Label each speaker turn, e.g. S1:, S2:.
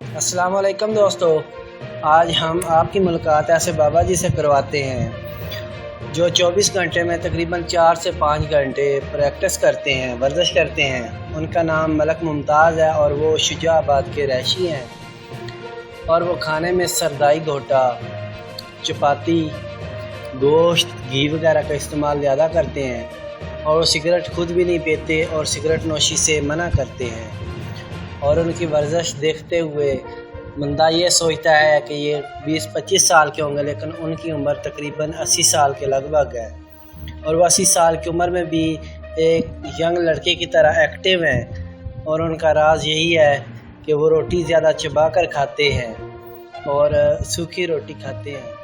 S1: अस्सलाम वालेकुम दोस्तों, आज हम आपकी मुलाकात ऐसे बाबा जी से करवाते हैं जो 24 घंटे में तकरीबन 4 से 5 घंटे प्रैक्टिस करते हैं, वर्जिश करते हैं। उनका नाम मलक मुमताज़ है और वो शुजाबाद के रहशी हैं और वो खाने में सरदाई घोटा, चपाती, गोश्त, घी वगैरह का इस्तेमाल ज़्यादा करते हैं और वो सिगरेट खुद भी नहीं पीते और सिगरेट नोशी से मना करते हैं। और उनकी वर्जिश देखते हुए बंदा ये सोचता है कि ये 20-25 साल के होंगे, लेकिन उनकी उम्र तकरीबन 80 साल के लगभग है और वो 80 साल की उम्र में भी एक यंग लड़के की तरह एक्टिव हैं। और उनका राज यही है कि वो रोटी ज़्यादा चबा कर खाते हैं और सूखी रोटी खाते हैं।